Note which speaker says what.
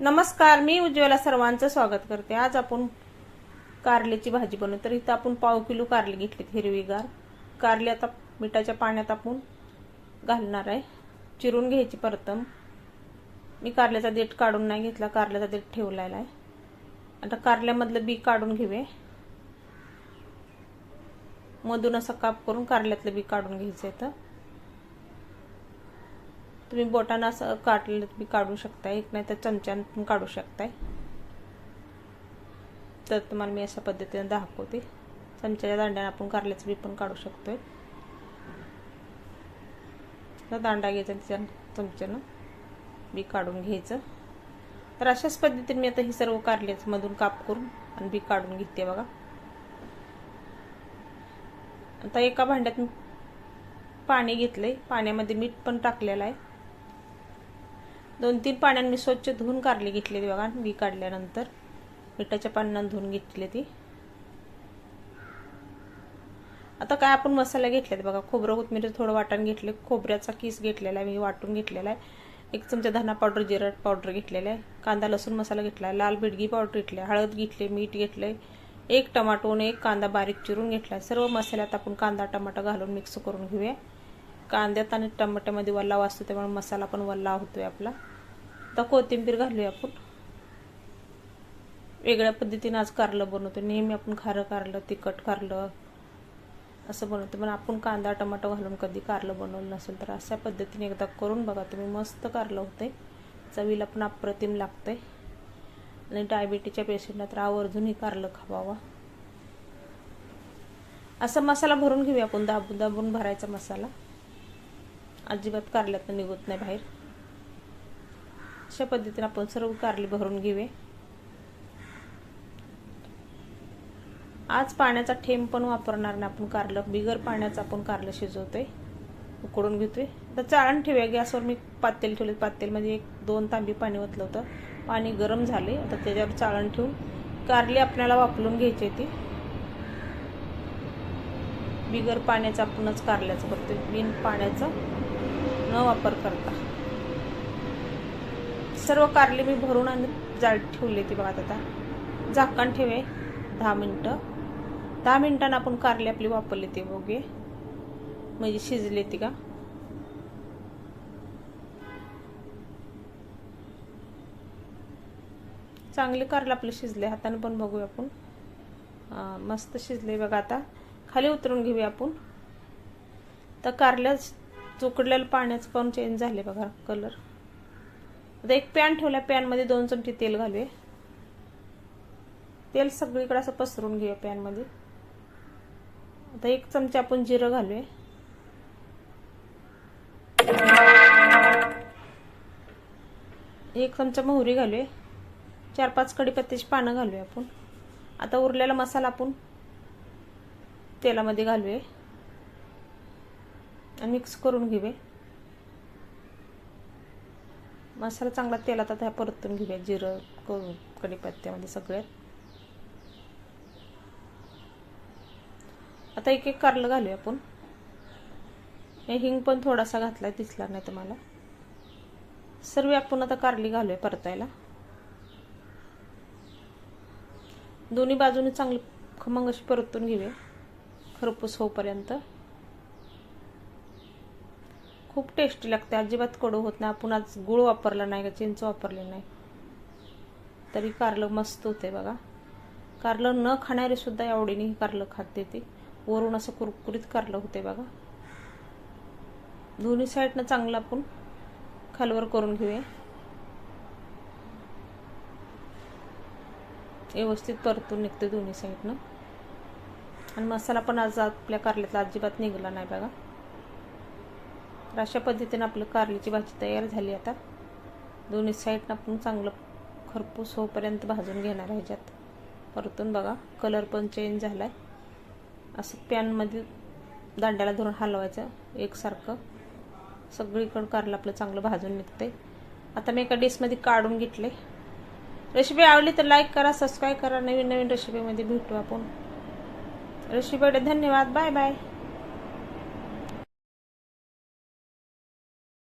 Speaker 1: नमस्कार, मी उज्ज्वला सर्वांचं स्वागत करते। आज आपण कारल्याची भाजी बनवू। तर इथं आपण पाव किलो कारली घेतली हिरवीगार। कारली आता मिठाच्या पाण्यात आपण घालणार आहे, चिरून घ्यायची। परतम मी कारल्याचा देठ काढून नाही घेतला, कारल्याचा देठ ठेवलेला आहे। आता कारल्यामधलं बी काढून घेऊया। मधून असं काप करून कारल्यातलं बी काढून घ्यायचं आहे। तुम्ही बोटाने असं काटलं बी काढू शकता, एक नाही तर चमच्याने पण काढू शकताय। तर तुम्हाला मी अशा पद्धतीने दाखवते। चमच्याच्या दांड्याने आपण कारल्याचं बी पण काढू शकतोय। तर दांडा घ्यायचा, त्या चमच्याने बी काढून घ्यायचं। तर अशाच पद्धतीने मी आता ही सर्व कारल्याचं मधून काप करून आणि बी काढून घेते बघा। आता एका भांड्यात पाणी घेतलंय, पाण्यामध्ये मीठ पण टाकलेलं आहे। 2-3 पाण्याने मी स्वच्छ धुवून कारली घेतली बघा। बी काढल्यानंतर मिठाच्या पाण्याने धुवून घेतली ती। आता काय आपण मसाला घेतलेत बघा। खोबरं कोथिंबीर थोडं वाटण घेतले, खोबऱ्याचा किस घेतलेला आहे मी, वाटून घेतलेला आहे। 1 चमचा धना पावडर, जिरा पावडर घेतलेला आहे। कांदा लसूण मसाला घेतला, लाल बेडगी पावडर घेतली, हळद घेतली, मीठ घेतले, 1 टमाटो आणि 1 कांदा बारीक चिरून घेतला। सर्व मसाल्यात आपण कांदा टमाटा घालून मिक्स करून घेऊया। कांद्यात आणि टमाट्यामध्ये वल्लावा असतो, त्यामुळे मसाला पण वल्ला होतोय आपला। आता कोथिंबीर घालूया आपण। वेगळ्या पद्धतीने आज कारलं बनवतो। नेहमी आपण खारं कारलं, तिखट कारलं असं बनवतो, पण आपण कांदा टमाटो घालून कधी कारलं बनवलं नसेल तर अशा पद्धतीने एकदा करून बघा तुम्ही। मस्त कारलं होते, चवीला पण अप्रतिम लागतंय। आणि डायबिटीच्या पेशंटला तर आवर्जून ही कारलं खावावा। असा मसाला भरून घेऊया आपण, दाबून भरायचा मसाला, अजिबात कारल्यात निघत नाही बाहेर। अशा पद्धतीने आपण सर्व कारली भरून घेऊया। आज पाण्याचा थेंब पण वापरणार नाही आपण, कारलं बिगर पाण्याचं आपण कारलं शिजवतोय, उकडून घेतोय। तर चाळण ठेवूया गॅसवर। मी पातेल ठेवले, पातेलमध्ये 1-2 तांबी पाणी ओतलं होतं, पाणी गरम झाले। आता त्याच्यावर चाळण ठेवून कारली आपल्याला वापरून घ्यायची ती। बिगर पाण्याचं आपणच कारल्याचं करतोय, बिन पाण्याचं न वापर करता। सर्व कारली मी भरून आणि जाळीत ठेवली ती बघा। आता झाकण ठेवे 10 मिनिटं। 10 मिनिटांनी आपण कारली आपली वापरली ती बघूया, म्हणजे शिजली ती का। चांगले कारलं आपले शिजले, हाताने पण बघूया आपण। मस्त शिजले बघा। आता खाली उतरून घेऊया आपण। तर कारल्या उकडलेलं पाण्याचं पण चेंज झाले बघा कलर। आता एक पॅन ठेवला, पॅन मध्ये 2 चमचे तेल घालूया। तेल सगळीकडे असं पसरून घेऊया पॅन मध्ये। आता 1 चमचा आपण जिरं घालूया, 1 चमचा मोहरी घालूया, 4-5 कढीपत्त्याची पानं घालूया आपण। आता उरलेला मसाला आपण तेलामध्ये घालूया आणि मिक्स करून घेऊया। मसाला चांगला तेलात आता परतून घेऊया, जिरं कढीपत्त्यामध्ये सगळ्यात। आता 1-1 कारलं घालूया आपण। हिंग पण थोडासा घातलाय, दिसला नाही तुम्हाला। सर्व आपण आता कारली घालूया परतायला। दोन्ही बाजूने चांगली खमंग अशी परतून घेऊया, खरपूस होईपर्यंत। खूप टेस्टी लागते, अजिबात कडू होत नाही। आपण आज गुळ वापरला नाही का, चिंच वापरले नाही, तरी कारलं मस्त होते बघा। कारलं न खाणारे सुद्धा आवडीने कारलं खाते ते। वरून असं कुरकुरीत कारलं होते बघा। दोन्ही साईडनं चांगलं आपण खालवर करून घेऊया, व्यवस्थित परतून निघते दोन्ही साईडनं। आणि मसाला पण आज आपल्या कारल्यातला अजिबात निघाला नाही बघा। तर अशा पद्धतीने आपलं कारल्याची भाजी तयार झाली। आता दोन्ही साईडनं आपण चांगलं खरपूस होईपर्यंत भाजून घेणार आहे। ह्याच्यात परतून बघा, कलर पण चेंज झालाय। असं पॅनमध्ये दांड्याला धरून हलवायचं एकसारखं, सगळीकडे कारलं आपलं चांगलं भाजून निघतंय। आता मी एका डिशमध्ये काढून घेतले। रेसिपी आवडली तर लाईक करा, सबस्क्राईब करा। नवीन रेसिपीमध्ये भेटू आपण। रेसिपीकडे धन्यवाद, बाय बाय।